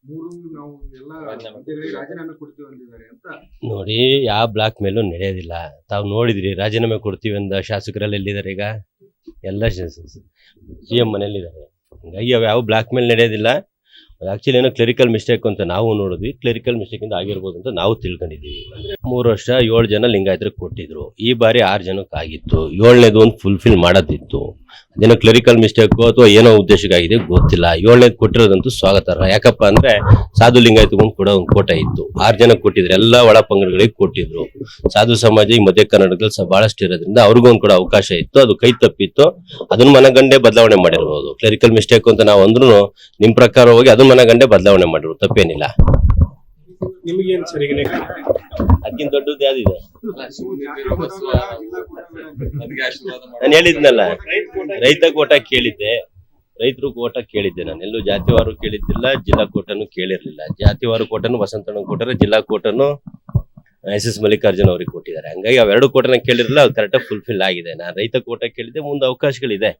ಮೂರು ನಾವು ಎಲ್ಲ ಹುದ್ದೆಗಳಿಗೆ ರಾಜೀನಾಮೆ ಕೊಡ್ತೀವಿ ಅಂದಿದ್ದಾರೆ ಅಂತ. ನೋಡಿ, ಯಾವ ಬ್ಲಾಕ್ ಮೇಲೂ ನಡೆಯೋದಿಲ್ಲ. ತಾವು ನೋಡಿದ್ರಿ, ರಾಜೀನಾಮೆ ಕೊಡ್ತೀವಿ ಅಂದ ಶಾಸಕರಲ್ಲಿ ಎಲ್ಲಿದ್ದಾರೆ ಈಗ? ಎಲ್ಲ CM ಮನೇಲಿದ್ದಾರೆ. ಹಂಗಾಗಿ ಅವು ಯಾವ ಬ್ಲಾಕ್ ಮೇಲೆ ನಡೆಯೋದಿಲ್ಲ. ಆಕ್ಚುಲಿ ಏನೋ ಕ್ಲರಿಕಲ್ ಮಿಸ್ಟೇಕ್ ಅಂತ ನಾವು ನೋಡಿದ್ವಿ. ಕ್ಲರಿಕಲ್ ಮಿಸ್ಟೇಕ್ ಇಂದ ಆಗಿರ್ಬೋದು ಅಂತ ನಾವು ತಿಳ್ಕೊಂಡಿದ್ದೀವಿ. 3 ವರ್ಷ 7 ಜನ ಲಿಂಗಾಯತರಿಗೆ ಕೊಟ್ಟಿದ್ರು. ಈ ಬಾರಿ 6 ಜನಕ್ಕೆ ಆಗಿತ್ತು. 7ನೇದು ಒಂದು ಫುಲ್ಫಿಲ್ ಮಾಡೋದಿತ್ತು. ಅದೇನೋ ಕ್ಲರಿಕಲ್ ಮಿಸ್ಟೇಕ್ ಅಥವಾ ಏನೋ ಉದ್ದೇಶಕ್ಕಾಗಿದೆ ಗೊತ್ತಿಲ್ಲ. 7ನೇದು ಕೊಟ್ಟಿರೋದಂತೂ ಸ್ವಾಗತಾರ್ಹ. ಯಾಕಪ್ಪ ಅಂದ್ರೆ ಸಾಧು ಲಿಂಗಾಯತಗೊಂದು ಕೂಡ ಒಂದು ಕೋಟ ಇತ್ತು. 6 ಜನಕ್ಕೆ ಕೊಟ್ಟಿದ್ರು. ಎಲ್ಲ ಒಳ ಪಂಗಡಗಳಿಗೆ ಕೊಟ್ಟಿದ್ರು. ಸಾಧು ಸಮಾಜ ಈ ಮಧ್ಯ ಕರ್ನಾಟಕದಲ್ಲಿ ಬಹಳಷ್ಟು ಇರೋದ್ರಿಂದ ಅವ್ರಿಗೊಂದು ಕೂಡ ಅವಕಾಶ ಇತ್ತು. ಅದು ಕೈ ತಪ್ಪಿತ್ತು. ಅದನ್ನ ಮನಗಂಡೆ ಬದಲಾವಣೆ ಮಾಡಿರ್ಬೋದು. ಕ್ಲರಿಕಲ್ ಮಿಸ್ಟೇಕ್ ಅಂತ ನಾವು ಅಂದ್ರೂ ನಿಮ್ ಪ್ರಕಾರ ಹೋಗಿ ಅದನ್ನ ಮನಗಂಡೆ ಬದಲಾವಣೆ ಮಾಡಿರು, ತಪ್ಪೇನಿಲ್ಲ. ನಿಮಗೇನು ಸರಿಗಿದೆ? ಅದಕ್ಕಿಂತ ದೊಡ್ಡದು ಯಾವ್ದಿದೆ? ನಾನು ಹೇಳಿದ್ನಲ್ಲ, ರೈತ ಕೋಟ ಕೇಳಿದ್ದೆ. ರೈತರು ಕೋಟ ಕೇಳಿದ್ದೆ. ನಾನು ಎಲ್ಲೂ ಜಾತಿವಾರು ಕೇಳಿದ್ದಿಲ್ಲ, ಜಿಲ್ಲಾ ಕೋಟನು ಕೇಳಿರ್ಲಿಲ್ಲ. ಜಾತಿವಾರು ಕೋಟನು ವಸಂತಣ್ಣ ಕೊಟ್ಟರೆ, ಜಿಲ್ಲಾ ಕೋಟನು SS ಮಲ್ಲಿಕಾರ್ಜುನ್ ಅವ್ರಿಗೆ ಕೊಟ್ಟಿದ್ದಾರೆ. ಹಂಗಾಗಿ ಅವೆರಡು ಕೋಟನ ಕೇಳಿರಲಿಲ್ಲ, ಅದು ಕರೆಕ್ಟಾಗಿ ಫುಲ್ಫಿಲ್ ಆಗಿದೆ. ನಾನು ರೈತ ಕೋಟ ಕೇಳಿದ್ದೆ. ಮುಂದೆ ಅವಕಾಶಗಳಿದೆ.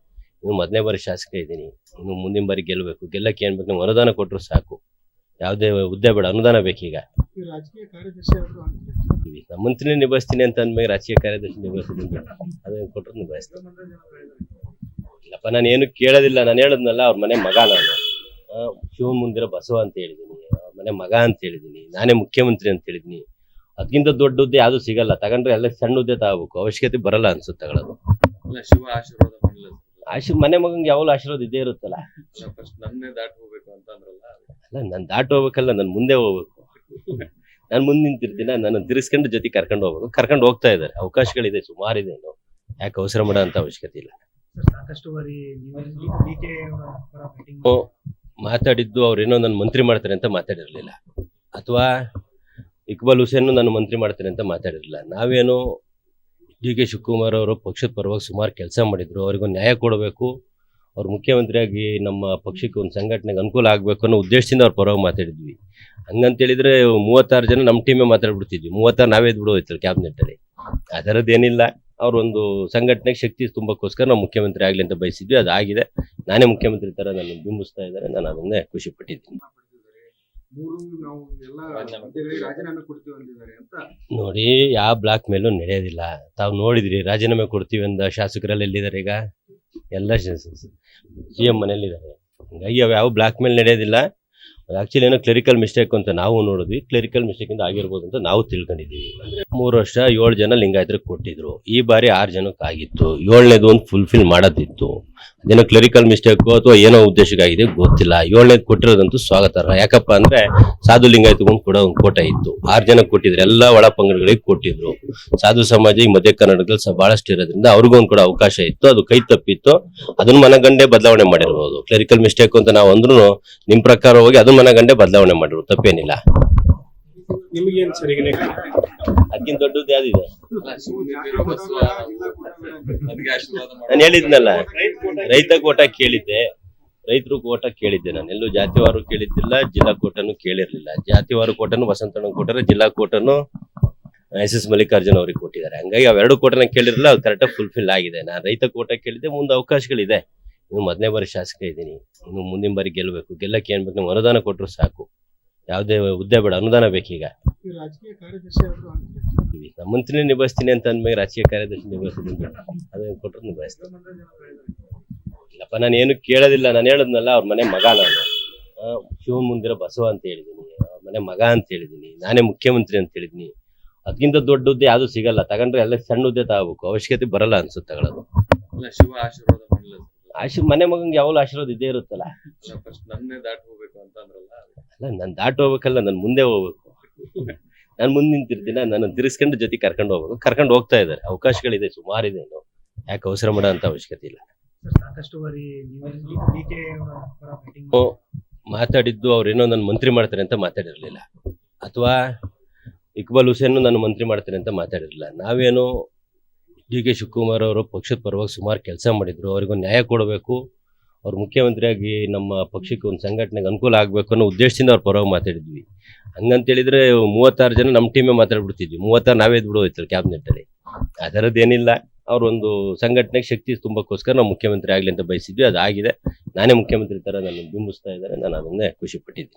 ಇನ್ನು ಮೊದಲನೇ ಬಾರಿ ಶಾಸಕ ಇದ್ದೀನಿ. ಇನ್ನು ಮುಂದಿನ ಬಾರಿ ಗೆಲ್ಲಬೇಕು. ಗೆಲ್ಲಕ್ಕೆ ಏನ್ ಬೇಕು? ನಾವು ಅನುದಾನ ಕೊಟ್ಟರು ಸಾಕು. ಯಾವುದೇ ಹುದ್ದೆ ಬೇಡ, ಅನುದಾನ ಬೇಕೀಗ. ರಾಜಕೀಯ ಕಾರ್ಯದರ್ಶಿ ನಮ್ಮ ಮಂತ್ರಿನೇ ನಿಭಾಯಿಸ್ತೀನಿ ಅಂತ ಅಂದ್ಮೇಲೆ ರಾಜಕೀಯ ಕಾರ್ಯದರ್ಶಿ ನಿಭಾಯಿಸ್ತೀನಿ ಅದನ್ನ ಕೊಟ್ಟರು ನಿಭಾಯಿಸ್ತೀನಿ. ಇಲ್ಲಪ್ಪ, ನಾನು ಏನು ಕೇಳೋದಿಲ್ಲ. ನಾನು ಹೇಳದ್ನಲ್ಲ, ಅವ್ರ ಮನೆ ಮಗ ನಾನು. ಶಿವನ್ ಮುಂದಿರೋ ಬಸವ ಅಂತ ಹೇಳಿದೀನಿ. ಅವ್ರ ಮನೆ ಮಗ ಅಂತ ಹೇಳಿದೀನಿ. ನಾನೇ ಮುಖ್ಯಮಂತ್ರಿ ಅಂತ ಹೇಳಿದೀನಿ. ಅದಕ್ಕಿಂತ ದೊಡ್ಡ ಹುದ್ದೆ ಯಾವ್ದು ಸಿಗಲ್ಲ. ತಗೊಂಡ್ರೆ ಎಲ್ಲ ಸಣ್ಣ ಹುದ್ದೆ ತಗೋಬೇಕು. ಅವಶ್ಯಕತೆ ಬರಲ್ಲ ಅನ್ಸುತ್ತೆ ತಗೊಳ್ಳೋದು. ಶಿವ ಆಶೀರ್ವಾದ ಮಾಡಲ್ಲ. ಮನೆ ಮಗಂಗೆ ಯಾವಾಗಲೂ ಆಶೀರ್ವಾದ ಇದ್ದೇ ಇರುತ್ತಲ್ಲ. ನನ್ನೇ ದಾಟ್ ಹೋಗ್ಬೇಕು ಅಂತ ಅಂದ್ರಲ್ಲ. ಅಲ್ಲ, ನಾನು ದಾಟ್ ಹೋಗ್ಬೇಕಲ್ಲ, ನಾನು ಮುಂದೆ ಹೋಗ್ಬೇಕು. ನಾನು ಮುಂದೆ ನಿಂತಿರ್ತೀನಿ. ನಾನು ತಿರ್ಸ್ಕೊಂಡು ಜೊತೆ ಕರ್ಕೊಂಡು ಹೋಗ್ಬೇಕು. ಕರ್ಕೊಂಡು ಹೋಗ್ತಾ ಇದ್ದಾರೆ. ಅವಕಾಶಗಳಿದೆ, ಸುಮಾರಿದೆ. ಇನ್ನು ಯಾಕೆ ಅವಸರ ಮಾಡೋ ಅಂತ ಅವಶ್ಯಕತೆ ಇಲ್ಲ. ಮಾತಾಡಿದ್ದು ಅವ್ರೇನೋ ನನ್ನ ಮಂತ್ರಿ ಮಾಡ್ತಾರೆ ಅಂತ ಮಾತಾಡಿರ್ಲಿಲ್ಲ, ಅಥವಾ ಇಕ್ಬಾಲ್ ಹುಸೇನ್ ನನ್ನ ಮಂತ್ರಿ ಮಾಡ್ತಾರೆ ಅಂತ ಮಾತಾಡಿರಲಿಲ್ಲ. ನಾವೇನು DK ಶಿವಕುಮಾರ್ ಅವರು ಪಕ್ಷದ ಪರವಾಗಿ ಸುಮಾರು ಕೆಲಸ ಮಾಡಿದ್ರು. ಅವ್ರಿಗೊಂದು ನ್ಯಾಯ ಕೊಡಬೇಕು. ಅವ್ರು ಮುಖ್ಯಮಂತ್ರಿಯಾಗಿ ನಮ್ಮ ಪಕ್ಷಕ್ಕೆ ಒಂದು ಸಂಘಟನೆಗೆ ಅನುಕೂಲ ಆಗಬೇಕು ಅನ್ನೋ ಉದ್ದೇಶದಿಂದ ಅವ್ರ ಪರವಾಗಿ ಮಾತಾಡಿದ್ವಿ. ಹಂಗಂತೇಳಿದ್ರೆ 36 ಜನ ನಮ್ಮ ಟೀಮೇ ಮಾತಾಡ್ಬಿಡ್ತಿದ್ವಿ. 36 ನಾವೇ ಬಿಡೋಯ್ತಲ್ಲ ಕ್ಯಾಬಿನೆಟ್ಟಲ್ಲಿ. ಅದರದ್ದೇನಿಲ್ಲ. ಅವ್ರೊಂದು ಸಂಘಟನೆಗೆ ಶಕ್ತಿ ತುಂಬಕ್ಕೋಸ್ಕರ ನಾವು ಮುಖ್ಯಮಂತ್ರಿ ಆಗಲಿ ಅಂತ ಬಯಸಿದ್ವಿ. ಅದಾಗಿದೆ. ನಾನೇ ಮುಖ್ಯಮಂತ್ರಿ ಥರ ನನ್ನ ಬಿಂಬಿಸ್ತಾ ಇದ್ದಾರೆ. ನಾನು ಅದನ್ನೇ ಖುಷಿ ಪಟ್ಟಿದ್ದೀನಿ. ಮೂರು ನಾವು ಎಲ್ಲ ಹುದ್ದೆಗಳಿಗೆ ರಾಜೀನಾಮೆ ಕೊಡ್ತೀವಿ ಅಂದಿದ್ದಾರೆ ಅಂತ. ನೋಡಿ, ಯಾವ ಬ್ಲಾಕ್ ಮೇಲೂ ನಡೆಯೋದಿಲ್ಲ. ತಾವು ನೋಡಿದ್ರಿ, ರಾಜೀನಾಮೆ ಕೊಡ್ತೀವಿ ಅಂದ ಶಾಸಕರಲ್ಲಿ ಎಲ್ಲಿದ್ದಾರೆ ಈಗ? ಎಲ್ಲ CM ಮನೇಲಿದ್ದಾರೆ. ಹಂಗಾಗಿ ಅವು ಯಾವ ಬ್ಲಾಕ್ ಮೇಲೆ ನಡೆಯೋದಿಲ್ಲ. ಆಕ್ಚುಲಿ ಏನೋ ಕ್ಲರಿಕಲ್ ಮಿಸ್ಟೇಕ್ ಅಂತ ನಾವು ನೋಡಿದ್ವಿ. ಕ್ಲರಿಕಲ್ ಮಿಸ್ಟೇಕ್ ಇಂದ ಆಗಿರ್ಬೋದು ಅಂತ ನಾವು ತಿಳ್ಕೊಂಡಿದ್ದೀವಿ. 3 ವರ್ಷ 7 ಜನ ಲಿಂಗಾಯತರಿಗೆ ಕೊಟ್ಟಿದ್ರು. ಈ ಬಾರಿ 6 ಜನಕ್ಕೆ ಆಗಿತ್ತು. 7ನೇದು ಒಂದು ಫುಲ್ಫಿಲ್ ಮಾಡೋದಿತ್ತು. ಅದೇನೋ ಕ್ಲರಿಕಲ್ ಮಿಸ್ಟೇಕ್ ಅಥವಾ ಏನೋ ಉದ್ದೇಶಕ್ಕಾಗಿದೆ ಗೊತ್ತಿಲ್ಲ. 7ನೇದು ಕೊಟ್ಟಿರೋದಂತೂ ಸ್ವಾಗತಾರ್ಹ. ಯಾಕಪ್ಪ ಅಂದ್ರೆ ಸಾಧು ಲಿಂಗಾಯತಗೊಂದು ಕೂಡ ಒಂದು ಕೋಟ ಇತ್ತು. 6 ಜನಕ್ಕೆ ಕೊಟ್ಟಿದ್ರು. ಎಲ್ಲ ಒಳ ಪಂಗಡಗಳಿಗೆ ಕೊಟ್ಟಿದ್ರು. ಸಾಧು ಸಮಾಜ ಈ ಮಧ್ಯ ಕರ್ನಾಟಕದಲ್ಲಿ ಬಹಳಷ್ಟು ಇರೋದ್ರಿಂದ ಅವ್ರಿಗೊಂದು ಕೂಡ ಅವಕಾಶ ಇತ್ತು. ಅದು ಕೈ ತಪ್ಪಿತ್ತು. ಅದನ್ನ ಮನಗಂಡೆ ಬದಲಾವಣೆ ಮಾಡಿರ್ಬೋದು. ಕ್ಲರಿಕಲ್ ಮಿಸ್ಟೇಕ್ ಅಂತ ನಾವು ಅಂದ್ರೂ ನಿಮ್ ಪ್ರಕಾರ ಹೋಗಿ ಅದನ್ನ ಮನಗಂಡೆ ಬದಲಾವಣೆ ಮಾಡಿರು, ತಪ್ಪೇನಿಲ್ಲ. ನಿಮಗೇನು ಸರಿಗಿದೆ? ಅದಕ್ಕಿಂತ ದೊಡ್ಡದು ಯಾವ್ದಿದೆ? ನಾನು ಹೇಳಿದ್ನಲ್ಲ, ರೈತ ಕೋಟ ಕೇಳಿದ್ದೆ. ರೈತರು ಕೋಟ ಕೇಳಿದ್ದೆ. ನಾನು ಎಲ್ಲೂ ಜಾತಿವಾರು ಕೇಳಿದ್ದಿಲ್ಲ, ಜಿಲ್ಲಾ ಕೋಟನು ಕೇಳಿರ್ಲಿಲ್ಲ. ಜಾತಿವಾರು ಕೋಟನು ವಸಂತಣ್ಣ ಕೊಟ್ಟರೆ, ಜಿಲ್ಲಾ ಕೋಟನು SS ಮಲ್ಲಿಕಾರ್ಜುನ್ ಅವ್ರಿಗೆ ಕೊಟ್ಟಿದ್ದಾರೆ. ಹಂಗಾಗಿ ಅವೆರಡು ಕೋಟನ ಕೇಳಿರಲಿಲ್ಲ, ಅದು ಕರೆಕ್ಟಾಗಿ ಫುಲ್ಫಿಲ್ ಆಗಿದೆ. ನಾನು ರೈತ ಕೋಟ ಕೇಳಿದ್ದೆ. ಮುಂದೆ ಅವಕಾಶಗಳಿದೆ. ಇನ್ನು ಮೊದಲನೇ ಬಾರಿ ಶಾಸಕ ಇದ್ದೀನಿ. ಇನ್ನು ಮುಂದಿನ ಬಾರಿ ಗೆಲ್ಲಬೇಕು. ಗೆಲ್ಲಕ್ಕೆ ಏನ್ ಬೇಕು? ನಾವು ಅನುದಾನ ಕೊಟ್ಟರು ಸಾಕು. ಯಾವುದೇ ಹುದ್ದೆ ಬೇಡ, ಅನುದಾನ ಬೇಕೀಗ. ರಾಜಕೀಯ ಕಾರ್ಯದರ್ಶಿ ನಮ್ಮ ಮಂತ್ರಿನೇ ನಿಭಾಯಿಸ್ತೀನಿ ಅಂತ ಅಂದ್ಮೇಲೆ ರಾಜಕೀಯ ಕಾರ್ಯದರ್ಶಿ ನಿಭಾಯಿಸ್ತೀನಿ ಅದನ್ನ ಕೊಟ್ಟರು ನಿಭಾಯಿಸ್ತೀನಿ. ಇಲ್ಲಪ್ಪ, ನಾನು ಏನು ಕೇಳೋದಿಲ್ಲ. ನಾನು ಹೇಳದ್ನಲ್ಲ, ಅವ್ರ ಮನೆ ಮಗ ನಾನು. ಶಿವನ್ ಮುಂದಿರೋ ಬಸವ ಅಂತ ಹೇಳಿದೀನಿ. ಅವ್ರ ಮನೆ ಮಗ ಅಂತ ಹೇಳಿದೀನಿ. ನಾನೇ ಮುಖ್ಯಮಂತ್ರಿ ಅಂತ ಹೇಳಿದೀನಿ. ಅದಕ್ಕಿಂತ ದೊಡ್ಡ ಹುದ್ದೆ ಯಾವ್ದು ಸಿಗಲ್ಲ. ತಗೊಂಡ್ರೆ ಎಲ್ಲ ಸಣ್ಣ ಹುದ್ದೆ ತಗೋಬೇಕು. ಅವಶ್ಯಕತೆ ಬರಲ್ಲ ಅನ್ಸುತ್ತೆ ತಗೊಳ್ಳೋದು. ಶಿವ ಆಶೀರ್ವಾದ ಮಾಡಲ್ಲ. ಮನೆ ಮಗಂಗೆ ಯಾವಾಗಲೂ ಆಶೀರ್ವಾದ ಇದ್ದೇ ಇರುತ್ತಲ್ಲ. ನನ್ನೇ ದಾಟ್ ಹೋಗ್ಬೇಕು ಅಂತ ಅಂದ್ರಲ್ಲ. ಅಲ್ಲ, ನಾನು ದಾಟ್ ಹೋಗ್ಬೇಕಲ್ಲ, ನಾನು ಮುಂದೆ ಹೋಗ್ಬೇಕು. ನಾನು ಮುಂದೆ ನಿಂತಿರ್ತೀನಿ. ನಾನು ತಿರ್ಸ್ಕೊಂಡು ಜೊತೆ ಕರ್ಕೊಂಡು ಹೋಗ್ಬೇಕು. ಕರ್ಕೊಂಡು ಹೋಗ್ತಾ ಇದ್ದಾರೆ. ಅವಕಾಶಗಳಿದೆ, ಸುಮಾರಿದೆ. ಇನ್ನು ಯಾಕೆ ಅವಸರ ಮಾಡೋ ಅಂತ ಅವಶ್ಯಕತೆ ಇಲ್ಲ. ಮಾತಾಡಿದ್ದು ಅವ್ರೇನೋ ನನ್ನ ಮಂತ್ರಿ ಮಾಡ್ತಾರೆ ಅಂತ ಮಾತಾಡಿರ್ಲಿಲ್ಲ, ಅಥವಾ ಇಕ್ಬಾಲ್ ಹುಸೇನ್ ನನ್ನ ಮಂತ್ರಿ ಮಾಡ್ತಾರೆ ಅಂತ ಮಾತಾಡಿರಲಿಲ್ಲ. ನಾವೇನು DK ಶಿವಕುಮಾರ್ ಅವರು ಪಕ್ಷದ ಪರವಾಗಿ ಸುಮಾರು ಕೆಲಸ ಮಾಡಿದ್ರು. ಅವ್ರಿಗೊಂದು ನ್ಯಾಯ ಕೊಡಬೇಕು. ಅವ್ರು ಮುಖ್ಯಮಂತ್ರಿಯಾಗಿ ನಮ್ಮ ಪಕ್ಷಕ್ಕೆ ಒಂದು ಸಂಘಟನೆಗೆ ಅನುಕೂಲ ಆಗಬೇಕು ಅನ್ನೋ ಉದ್ದೇಶದಿಂದ ಅವ್ರ ಪರವಾಗಿ ಮಾತಾಡಿದ್ವಿ. ಹಂಗಂತೇಳಿದ್ರೆ 36 ಜನ ನಮ್ಮ ಟೀಮೇ ಮಾತಾಡ್ಬಿಡ್ತಿದ್ವಿ. 36 ನಾವೇ ಬಿಡೋಯ್ತಲ್ಲ ಕ್ಯಾಬಿನೆಟ್ಟಲ್ಲಿ. ಅದರದ್ದೇನಿಲ್ಲ. ಅವ್ರೊಂದು ಸಂಘಟನೆಗೆ ಶಕ್ತಿ ತುಂಬಕ್ಕೋಸ್ಕರ ನಾವು ಮುಖ್ಯಮಂತ್ರಿ ಆಗಲಿ ಅಂತ ಬಯಸಿದ್ವಿ. ಅದಾಗಿದೆ. ನಾನೇ ಮುಖ್ಯಮಂತ್ರಿ ಥರ ನನ್ನ ಬಿಂಬಿಸ್ತಾ ಇದ್ದಾರೆ. ನಾನು ಅದನ್ನೇ ಖುಷಿ ಪಟ್ಟಿದ್ದೀನಿ.